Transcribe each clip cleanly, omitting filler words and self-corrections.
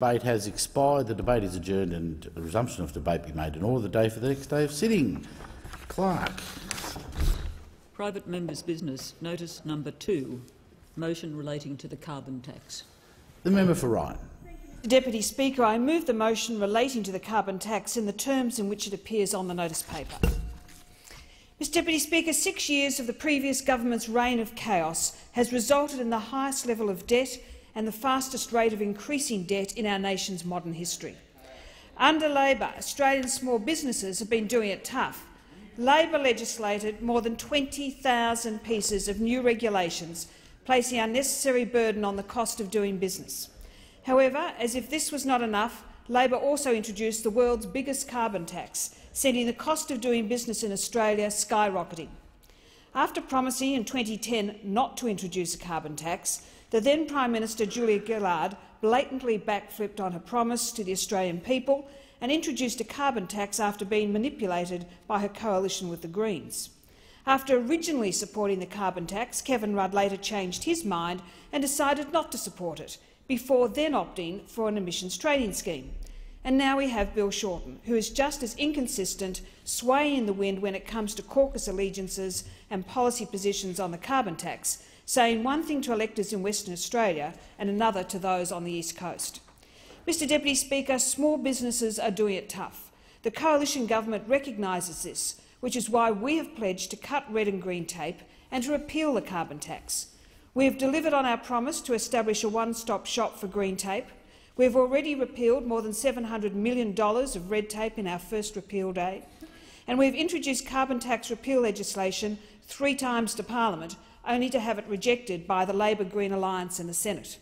Debate has expired. The debate is adjourned and a resumption of debate be made in order the day for the next day of sitting. Clerk. Private members' business. Notice number 2. Motion relating to the carbon tax. The member for Ryan. Deputy Speaker, I move the motion relating to the carbon tax in the terms in which it appears on the notice paper. Mr Deputy Speaker, 6 years of the previous government's reign of chaos has resulted in the highest level of debt and the fastest rate of increasing debt in our nation's modern history. Under Labor, Australian small businesses have been doing it tough. Labor legislated more than 20,000 pieces of new regulations, placing unnecessary burden on the cost of doing business. However, as if this was not enough, Labor also introduced the world's biggest carbon tax, sending the cost of doing business in Australia skyrocketing. After promising in 2010 not to introduce a carbon tax, the then Prime Minister Julia Gillard blatantly backflipped on her promise to the Australian people and introduced a carbon tax after being manipulated by her coalition with the Greens. After originally supporting the carbon tax, Kevin Rudd later changed his mind and decided not to support it, before then opting for an emissions trading scheme. And now we have Bill Shorten, who is just as inconsistent, swaying in the wind when it comes to caucus allegiances and policy positions on the carbon tax, saying one thing to electors in Western Australia and another to those on the East Coast. Mr Deputy Speaker, small businesses are doing it tough. The coalition government recognises this, which is why we have pledged to cut red and green tape and to repeal the carbon tax. We have delivered on our promise to establish a one-stop shop for green tape. We have already repealed more than $700 million of red tape in our first repeal day, and we have introduced carbon tax repeal legislation 3 times to Parliament, only to have it rejected by the Labor-Green Alliance in the Senate.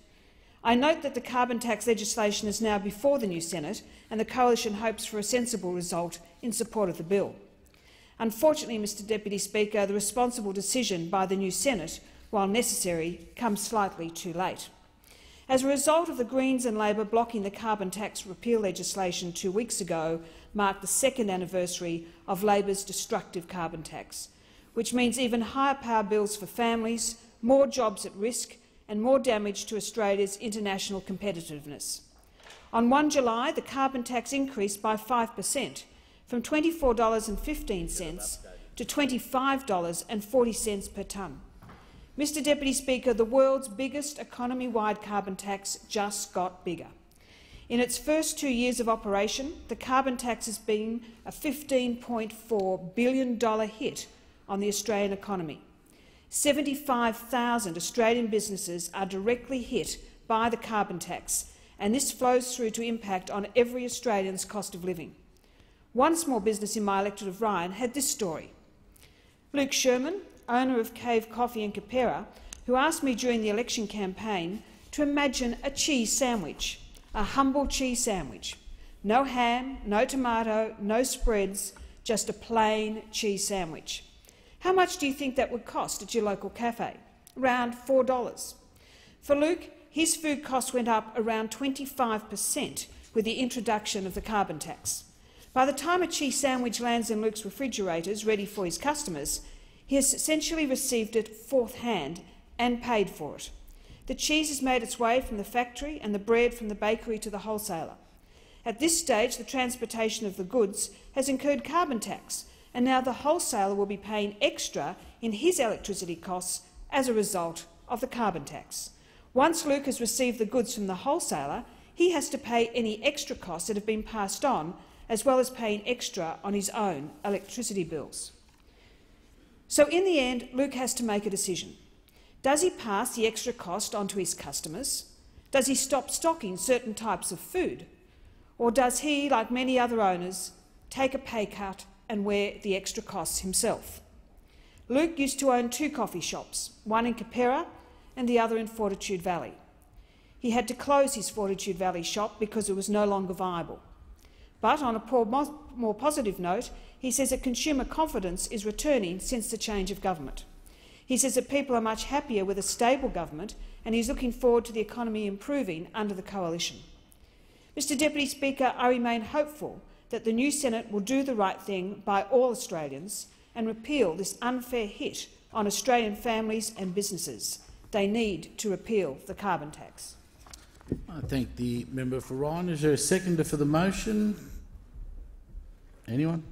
I note that the carbon tax legislation is now before the new Senate, and the coalition hopes for a sensible result in support of the bill. Unfortunately, Mr Deputy Speaker, the responsible decision by the new Senate, while necessary, comes slightly too late. As a result of the Greens and Labor blocking the carbon tax repeal legislation 2 weeks ago, marked the 2nd anniversary of Labor's destructive carbon tax, which means even higher power bills for families, more jobs at risk and more damage to Australia's international competitiveness. On 1 July, the carbon tax increased by 5%, from $24.15 to $25.40 per tonne. Mr Deputy Speaker, the world's biggest economy-wide carbon tax just got bigger. In its first 2 years of operation, the carbon tax has been a $15.4 billion hit on the Australian economy. 75,000 Australian businesses are directly hit by the carbon tax, and this flows through to impact on every Australian's cost of living. One small business in my electorate of Ryan had this story. Luke Sherman, owner of Cave Coffee in Capera, who asked me during the election campaign to imagine a cheese sandwich, a humble cheese sandwich. No ham, no tomato, no spreads, just a plain cheese sandwich. How much do you think that would cost at your local cafe? Around $4. For Luke, his food costs went up around 25% with the introduction of the carbon tax. By the time a cheese sandwich lands in Luke's refrigerators ready for his customers, he has essentially received it fourth hand and paid for it. The cheese has made its way from the factory and the bread from the bakery to the wholesaler. At this stage, the transportation of the goods has incurred carbon tax, and now the wholesaler will be paying extra in his electricity costs as a result of the carbon tax. Once Luke has received the goods from the wholesaler, he has to pay any extra costs that have been passed on, as well as paying extra on his own electricity bills. So in the end, Luke has to make a decision. Does he pass the extra cost on to his customers? Does he stop stocking certain types of food? Or does he, like many other owners, take a pay cut and wear the extra costs himself? Luke used to own 2 coffee shops, one in Capera and the other in Fortitude Valley. He had to close his Fortitude Valley shop because it was no longer viable. But on a more positive note, he says that consumer confidence is returning since the change of government. He says that people are much happier with a stable government, and he's looking forward to the economy improving under the coalition. Mr Deputy Speaker, I remain hopeful that the new Senate will do the right thing by all Australians and repeal this unfair hit on Australian families and businesses. They need to repeal the carbon tax. I thank the member for Ryan. Is there a seconder for the motion? Anyone?